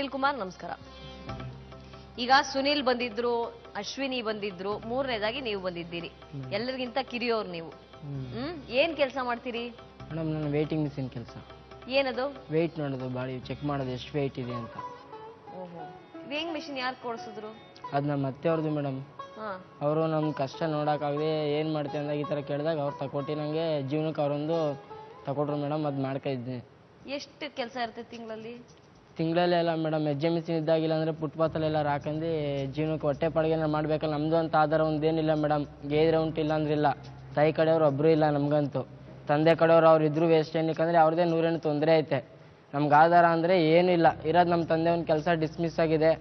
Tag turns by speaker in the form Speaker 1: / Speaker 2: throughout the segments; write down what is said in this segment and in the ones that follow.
Speaker 1: ಸುನಿಲ್ ಕುಮಾರ್ ನಮಸ್ಕಾರ. ಈಗ ಸುನಿಲ್ ಬಂದಿದ್ರು, ಅಶ್ವಿನಿ ಬಂದಿದ್ರು, ಮೂರನೇದಾಗಿ ನೀವು ಬಂದಿದ್ದೀರಿ. ಎಲ್ಲರಿಗಿಂತ ಕಿರಿಯೋರು ನೀವು. ಏನ್ ಕೆಲಸ ಮಾಡ್ತೀರಿ?
Speaker 2: ಮೇಡಮ್ ನಾನು ವೇಟಿಂಗ್ ಮಿಷಿನ್ ಕೆಲಸ.
Speaker 1: ಏನದು?
Speaker 2: ವೇಟ್ ನೋಡೋದು, ಬಾಡಿ ಚೆಕ್ ಮಾಡೋದು ಎಷ್ಟು ವೇಟ್ ಇದೆ ಅಂತ.
Speaker 1: ಓಹೋ, ವೇಯಿಂಗ್ ಮಿಷಿನ್ ಯಾರು ಕೊಡಿಸಿದ್ರು?
Speaker 2: ಅದು ನಮ್ಮ ಅತ್ತೆಯವ್ರದ್ದು ಮೇಡಮ್. ಅವರು ನಮ್ಮ ಕಷ್ಟ ನೋಡೋಕ್ಕಾಗದೆ ಏನು ಮಾಡ್ತೀವಿ ಅಂದಾಗ ಈ ಥರ ಕೇಳಿದಾಗ ಅವ್ರು ತಗೊಟ್ಟು ನನಗೆ ಜೀವನಕ್ಕೆ ಅವರೊಂದು ತಗೊಟ್ರು ಮೇಡಮ್. ಅದು ಮಾಡ್ತಾಯಿದ್ದೀನಿ.
Speaker 1: ಎಷ್ಟು ಕೆಲಸ ಇರ್ತದೆ
Speaker 2: ತಿಂಗಳಲ್ಲಿ ಎಲ್ಲ ಮೇಡಮ್. ಹೆಜ್ಜೆ ಮಿಷಿನ್ ಇದ್ದಾಗಿಲ್ಲ ಅಂದರೆ ಫುಟ್ಪಾತಲ್ಲೆಲ್ಲ ಹಾಕಂದು ಜೀವನಕ್ಕೆ ಹೊಟ್ಟೆ ಪಾಡಿಗೆ ಮಾಡಬೇಕಲ್ಲ. ನಮ್ಮದು ಅಂತ ಆಧಾರ ಒಂದೇನಿಲ್ಲ ಮೇಡಮ್. ಗೇದ್ರೆ ಉಂಟಿಲ್ಲ ಅಂದ್ರಿಲ್ಲ. ತಾಯಿ ಕಡೆಯವ್ರು ಒಬ್ಬರು ಇಲ್ಲ ನಮಗಂತೂ. ತಂದೆ ಕಡೆಯವ್ರು ಅವ್ರು ಇದ್ರೂ ವೇಸ್ಟ್ ಏನಕ್ಕಂದರೆ ಅವ್ರದ್ದೇ ನೂರೇನು ತೊಂದರೆ ಐತೆ. ನಮ್ಗೆ ಆಧಾರ ಅಂದರೆ ಏನೂ ಇಲ್ಲ. ಇರೋದು ನಮ್ಮ ತಂದೆ ಒಂದು ಕೆಲಸ ಡಿಸ್ಮಿಸ್ ಆಗಿದೆ,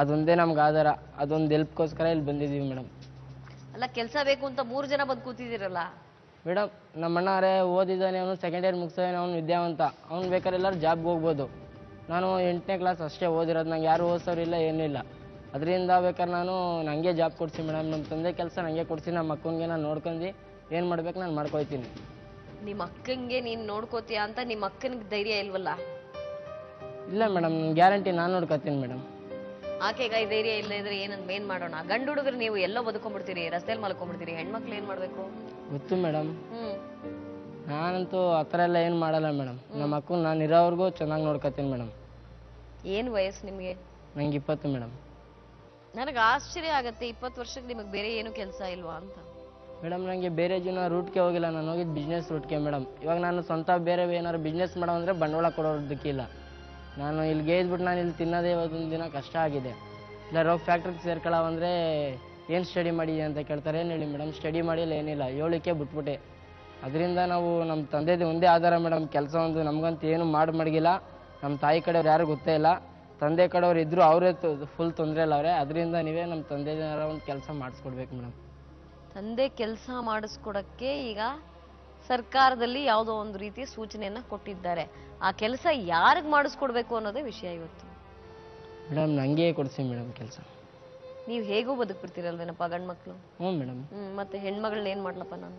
Speaker 2: ಅದೊಂದೇ ನಮ್ಗೆ ಆಧಾರ. ಅದೊಂದು ಹೆಲ್ಪ್ಗೋಸ್ಕರ ಇಲ್ಲಿ ಬಂದಿದ್ದೀವಿ ಮೇಡಮ್.
Speaker 1: ಅಲ್ಲ, ಕೆಲಸ ಬೇಕು ಅಂತ 3 ಜನ ಬಂದು ಕೂತಿದ್ದೀರಲ್ಲ
Speaker 2: ಮೇಡಮ್. ನಮ್ಮ ಅಣ್ಣಾರೇ ಓದಿದ್ದಾನೆ, ಅವನು ಸೆಕೆಂಡ್ ಇಯರ್ ಮುಗಿಸಿದಾನೆ, ಅವ್ನು ವಿದ್ಯಾವಂತ. ಅವ್ನು ಬೇಕಾದ್ರೆ ಎಲ್ಲರೂ ಜಾಬ್ಗೆ ಹೋಗ್ಬೋದು. ನಾನು 8ನೇ ಕ್ಲಾಸ್ ಅಷ್ಟೇ ಓದಿರೋದು. ನಂಗೆ ಯಾರು ಓದಿಸೋರಿಲ್ಲ, ಏನೂ ಇಲ್ಲ. ಅದರಿಂದ ಬೇಕಾದ್ರೆ ನನಗೆ ಜಾಬ್ ಕೊಡಿಸಿ ಮೇಡಮ್. ನಮ್ಮ ತಂದೆ ಕೆಲಸ ನನಗೆ ಕೊಡಿಸಿ, ನಮ್ಮ ಅಕ್ಕನಿಗೆ ನಾನು ನೋಡ್ಕೊಂಡು ಏನು ಮಾಡ್ಬೇಕು ನಾನು ಮಾಡ್ಕೊಯ್ತೀನಿ.
Speaker 1: ನಿಮ್ಮ ಅಕ್ಕಂಗೆ ನೀನು ನೋಡ್ಕೋತೀಯ ಅಂತ ನಿಮ್ಮ ಅಕ್ಕನಿಗೆ ಧೈರ್ಯ ಇಲ್ವಲ್ಲ?
Speaker 2: ಇಲ್ಲ ಮೇಡಮ್, ಗ್ಯಾರಂಟಿ ನಾನು ನೋಡ್ಕೊತೀನಿ ಮೇಡಮ್.
Speaker 1: ಆಕೆಗ ಈ ಧೈರ್ಯ ಇಲ್ಲ ಇದ್ರೆ ಏನ್ ಮಾಡೋಣ? ಗಂಡು ಹುಡುಗರು ನೀವು ಎಲ್ಲೋ ಬದುಕೊಂಡ್ಬಿಡ್ತೀರಿ, ರಸ್ತೆಯಲ್ಲಿ ಮಲ್ಕೊಂಡ್ಬಿಡ್ತೀರಿ. ಹೆಣ್ಮಕ್ಳು ಏನ್ ಮಾಡ್ಬೇಕು?
Speaker 2: ಗೊತ್ತು ಮೇಡಮ್. ನಾನಂತೂ ಆ ಥರ ಎಲ್ಲ ಏನು ಮಾಡಲ್ಲ ಮೇಡಮ್. ನಮ್ಮ ಅಕ್ಕನ ನಾನು ಇರೋವ್ರಿಗೂ ಚೆನ್ನಾಗಿ ನೋಡ್ಕೊತೀನಿ ಮೇಡಮ್.
Speaker 1: ಏನು ವಯಸ್ಸು ನಿಮಗೆ?
Speaker 2: ನಂಗೆ 20 ಮೇಡಮ್.
Speaker 1: ನನಗೆ ಆಶ್ಚರ್ಯ ಆಗತ್ತೆ, 20 ವರ್ಷಕ್ಕೆ ನಿಮಗೆ ಬೇರೆ ಏನು ಕೆಲಸ ಇಲ್ವಾ ಅಂತ.
Speaker 2: ಮೇಡಮ್ ನನಗೆ ಬೇರೆ ಜೀವನ ರೂಟ್ಗೆ ಹೋಗಿಲ್ಲ. ನಾನು ಹೋಗಿದ್ದು ಬಿಸ್ನೆಸ್ ರೂಟ್ಗೆ ಮೇಡಮ್. ಇವಾಗ ನಾನು ಸ್ವಂತ ಬೇರೆ ಏನಾದ್ರು ಬಿಸ್ನೆಸ್ ಮಾಡೋ ಅಂದರೆ ಬಂಡವಾಳ ಕೊಡೋದಕ್ಕಿಲ್ಲ. ನಾನು ಇಲ್ಲಿ ಗೇದ್ಬಿಟ್ಟು ನಾನು ಇಲ್ಲಿ ತಿನ್ನೋದೇ ಇವತ್ತೊಂದು ದಿನ ಕಷ್ಟ ಆಗಿದೆ. ಇಲ್ಲ ರೋಗ ಫ್ಯಾಕ್ಟ್ರಿಗೆ ಸೇರ್ಕೊಳ್ಳೋವಂದರೆ ಏನು ಸ್ಟಡಿ ಮಾಡಿ ಅಂತ ಕೇಳ್ತಾರೆ. ಏನು ಹೇಳಿ ಮೇಡಮ್, ಸ್ಟಡಿ ಮಾಡಿಲ್ಲ, ಏನಿಲ್ಲ, 7ಕ್ಕೆ ಬಿಟ್ಬಿಟ್ಟೆ. ಅದರಿಂದ ನಾವು ನಮ್ಮ ತಂದೆದು ಒಂದೇ ಆಧಾರ ಮೇಡಮ್. ಕೆಲಸ ಒಂದು ನಮಗಂತೂ ಏನು ಮಡಗಿಲ್ಲ. ನಮ್ಮ ತಾಯಿ ಕಡೆಯವ್ರು ಯಾರು ಗೊತ್ತೇ ಇಲ್ಲ. ತಂದೆ ಕಡೆಯವ್ರು ಇದ್ದರೂ ಅವರೇ ಫುಲ್ ತೊಂದರೆ ಇಲ್ಲ ಅವರೇ. ಅದರಿಂದ ನೀವೇ ನಮ್ಮ ತಂದೆ ಒಂದು ಕೆಲಸ ಮಾಡಿಸ್ಕೊಡ್ಬೇಕು ಮೇಡಮ್.
Speaker 1: ತಂದೆ ಕೆಲಸ ಮಾಡಿಸ್ಕೊಡಕ್ಕೆ ಈಗ ಸರ್ಕಾರದಲ್ಲಿ ಯಾವುದೋ ಒಂದು ರೀತಿಯ ಸೂಚನೆಯನ್ನ ಕೊಟ್ಟಿದ್ದಾರೆ. ಆ ಕೆಲಸ ಯಾರಿಗೆ ಮಾಡಿಸ್ಕೊಡ್ಬೇಕು ಅನ್ನೋದೇ ವಿಷಯ ಇವತ್ತು.
Speaker 2: ಮೇಡಮ್ ನನಗೆ ಕೊಡಿಸಿ ಮೇಡಮ್ ಕೆಲಸ.
Speaker 1: ನೀವು ಹೇಗೂ ಬದುಕ್ಬಿಡ್ತೀರಲ್ವೇನಪ್ಪ ಗಂಡು ಮಕ್ಕಳು?
Speaker 2: ಹ್ಞೂ ಮೇಡಮ್.
Speaker 1: ಮತ್ತೆ ಹೆಣ್ಮಗಳನ್ನ ಏನು ಮಾಡ್ಲಪ್ಪ ನಾನು?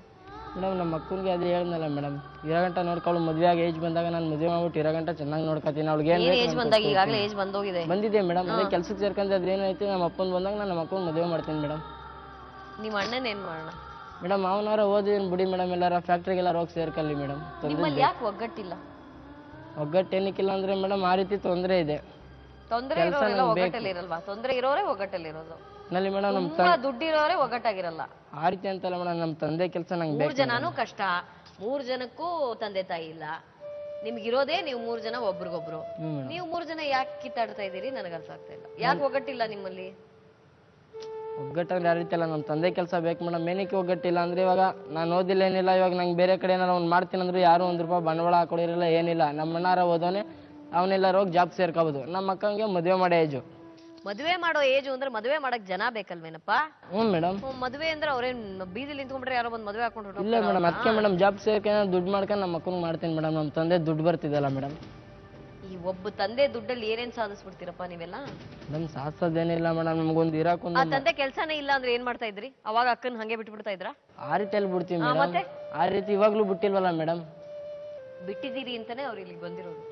Speaker 2: ಮೇಡಮ್ ನಮ್ಮ ಮಕ್ಕಳಿಗೆ ಅದೇ ಹೇಳ್ದಲ್ಲ ಮೇಡಮ್, 2 ಗಂಟೆ ನೋಡ್ಕೊಳ್ಳು. ಮದುವೆ ಆಗಿ ಏಜ್ ಬಂದಾಗ ನಾನು ಮದುವೆ ಮಾಡ್ಬಿಟ್ಟು 2 ಗಂಟೆ ಚೆನ್ನಾಗಿ ನೋಡ್ಕೊತೀನಿ. ಅವ್ಳಿಗೆ
Speaker 1: ಏಜ್ ಬಂದಾಗ? ಈಗಾಗಲೇ ಏಜ್ ಬಂದೋಗಿದೆ.
Speaker 2: ಬಂದಿದೆ ಮೇಡಮ್. ಅದೇ ಕೆಲಸಕ್ಕೆ ಸೇರ್ಕೊಂಡ್ರೆ ಏನಾಯ್ತು, ನಮ್ಮ ಅಪ್ಪನ ಬಂದಾಗ ನಾನು ನಮ್ಮ ಅಪ್ಪನ ಮದುವೆ ಮಾಡ್ತೀನಿ ಮೇಡಮ್.
Speaker 1: ನಿಮ್ಮ ಅಣ್ಣನ ಏನು ಮಾಡೋಣ
Speaker 2: ಮೇಡಮ್? ಅವನಾರ ಓದಿ ಬಿಡಿ ಮೇಡಮ್. ಎಲ್ಲಾರ ಫ್ಯಾಕ್ಟ್ರಿಗೆಲ್ಲ ಹೋಗಿ ಸೇರ್ಕೊಳ್ಳಿ ಮೇಡಮ್.
Speaker 1: ನಿಮ್ಮಲ್ಲಿ ಯಾಕೆ ಒಗ್ಗಟ್ಟಿಲ್ಲ?
Speaker 2: ಒಗ್ಗಟ್ಟು ಏನಕ್ಕಿಲ್ಲ ಅಂದ್ರೆ ಮೇಡಮ್, ಆ ರೀತಿ ತೊಂದರೆ ಇದೆ.
Speaker 1: ತೊಂದರೆ ಇರೋರೆಲ್ಲ ಒಗ್ಗಟ್ಟಲ್ಲಿ ಇರಲ್ವಾ? ತೊಂದರೆ ಇರೋರೇ ಒಗ್ಗಟ್ಟಲ್ಲಿ ಇರೋದು.
Speaker 2: ನಲ್ಲಿ ಮೇಡಮ್ ನಮ್ಮ
Speaker 1: ದುಡ್ಡಿರೋರೇ ಒಗ್ಗಟ್ಟಾಗಿರಲ್ಲ.
Speaker 2: ಆ ರೀತಿ ಅಂತಲ್ಲ ಮೇಡಮ್. ನಮ್ಮ ತಂದೆ ಕೆಲಸ ನಂಗೆ
Speaker 1: 3 ಜನನೂ ಕಷ್ಟ. 3 ಜನಕ್ಕೂ ತಂದೆ ತಾಯಿ ಇಲ್ಲ. ನಿಮ್ಗಿರೋದೇ ನೀವು 3 ಜನ ಒಬ್ರಿಗೊಬ್ರು. ನೀವು 3 ಜನ ಯಾಕೆ ಕಿತ್ತಾಡ್ತಾ ಇದ್ದೀರಿ ನನಗೆ ಅರ್ಥ ಆಗ್ತಾ ಇಲ್ಲ. ಯಾಕೆ ಒಗ್ಗಟ್ಟಿಲ್ಲ ನಿಮ್ಮಲ್ಲಿ?
Speaker 2: ಒಗ್ಗಟ್ಟಂದ್ರೆ ಯಾವ ರೀತಿ ಅಲ್ಲ, ನಮ್ಮ ತಂದೆ ಕೆಲಸ ಬೇಕು ಮೇಡಮ್. ಏನಕ್ಕೆ ಒಗ್ಗಟ್ಟಿಲ್ಲ ಅಂದ್ರೆ, ಇವಾಗ ನಾನು ಓದಿಲ್ಲ ಏನಿಲ್ಲ. ಇವಾಗ ನಂಗೆ ಬೇರೆ ಕಡೆ ಏನಾರು ಅವ್ನು ಮಾಡ್ತೀನಿ ಅಂದ್ರೆ ಯಾರು 1 ರೂಪಾಯಿ ಬಂಡವಾಳ ಹಾಕೊಡಿರಲ್ಲ, ಏನಿಲ್ಲ. ನಮ್ಮ ಅಣ್ಣಾರ ಓದೋನೆ, ಅವನೆಲ್ಲರೂ ಹೋಗಿ ಜಾಬ್ ಸೇರ್ಕೋಬೋದು. ನಮ್ಮ ಅಕ್ಕಂಗೆ ಮದುವೆ ಮಾಡೋ ಏಜು.
Speaker 1: ಮದುವೆ ಮಾಡೋ ಏಜು ಅಂದ್ರೆ ಮದುವೆ ಮಾಡಕ್ ಜನ ಬೇಕಲ್ವೇನಪ್ಪ?
Speaker 2: ಹ್ಞೂ ಮೇಡಮ್.
Speaker 1: ಮದುವೆ ಅಂದ್ರೆ ಅವ್ರೇನ್ ಬೀದಿಲಿ ನಿಂತ್ಕೊಂಡ್ರೆ ಯಾರೋ ಬಂದು ಮದುವೆ ಹಾಕೊಂಡು?
Speaker 2: ಇಲ್ಲ ಮೇಡಮ್, ಅದಕ್ಕೆ ಮೇಡಮ್ ಜಾಬ್ ಸೇರ್ಕೊಂಡು ದುಡ್ಡು ಮಾಡ್ಕೊಂಡು ನಮ್ಮ ಅಕ್ಕಂಗೆ ಮಾಡ್ತೀನಿ ಮೇಡಮ್. ನಮ್ಮ ತಂದೆ ದುಡ್ಡು ಬರ್ತಿದ್ದಲ್ಲ ಮೇಡಮ್.
Speaker 1: ಈ ಒಬ್ಬ ತಂದೆ ದುಡ್ಡಲ್ಲಿ ಏನೇನ್ ಸಾಧಿಸ್ಬಿಡ್ತೀರಪ್ಪ ನೀವೆಲ್ಲ?
Speaker 2: ಮೇಡಮ್ ಸಾಧಿಸೋದೇನಿಲ್ಲ ಮೇಡಮ್. ನಮ್ಗೊಂದು ಇರಾಕೊಂದು.
Speaker 1: ಆ ತಂದೆ ಕೆಲಸನೇ ಇಲ್ಲ ಅಂದ್ರೆ ಏನ್ ಮಾಡ್ತಾ ಇದ್ರಿ? ಅವಾಗ ಅಕ್ಕನ ಹಂಗೆ ಬಿಟ್ಬಿಡ್ತಾ ಇದ್ರ?
Speaker 2: ಆ ರೀತಿಯಲ್ಲಿ ಬಿಡ್ತೀವಿ ಮೇಡಮ್. ಆ ರೀತಿ ಇವಾಗ್ಲೂ ಬಿಟ್ಟಿಲ್ವಲ್ಲ ಮೇಡಮ್.
Speaker 1: ಬಿಟ್ಟಿದ್ದೀರಿ ಅಂತಾನೆ ಅವ್ರು ಇಲ್ಲಿಗೆ ಬಂದಿರೋದು.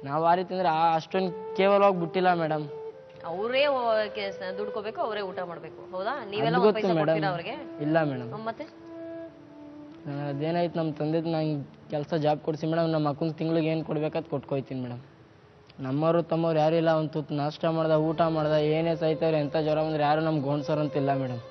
Speaker 2: ನಾವು ಆ ರೀತಿ ಅಂದ್ರೆ ಅಷ್ಟೊಂದು ಕೇವಲವಾಗಿ ಬಿಟ್ಟಿಲ್ಲ ಮೇಡಮ್.
Speaker 1: ಅವರೇ ದುಡ್ಕೋಬೇಕು, ಅವರೇ ಊಟ ಮಾಡ್ಬೇಕು. ಹೌದಾ? ನೀವೆಲ್ಲ ಅವ್ರಿಗೆ?
Speaker 2: ಇಲ್ಲ ಮೇಡಮ್.
Speaker 1: ಮತ್ತೆ
Speaker 2: ಅದೇನಾಯ್ತು, ನಮ್ಮ ತಂದೆ ನಂಗೆ ಕೆಲಸ ಜಾಬ್ ಕೊಡಿಸಿ ಮೇಡಮ್. ನಮ್ಮ ಅಕ್ಕನ ತಿಂಗ್ಳಿಗೆ ಏನು ಕೊಡ್ಬೇಕಂತ ಕೊಟ್ಕೊಯ್ತೀನಿ ಮೇಡಮ್. ನಮ್ಮವರು ತಮ್ಮವ್ರು ಯಾರು ಇಲ್ಲ. ಒಂದು ತುತ್ತು ನಾಷ್ಟ ಮಾಡ್ದ, ಊಟ ಮಾಡ್ದ, ಏನೇ ಸಾಯ್ತವ್ರೆ, ಎಂಥ ಜ್ವರ ಬಂದ್ರೆ ಯಾರು ನಮ್ಗೆ ಗೋಣಿಸೋರಂತಿಲ್ಲ ಮೇಡಮ್.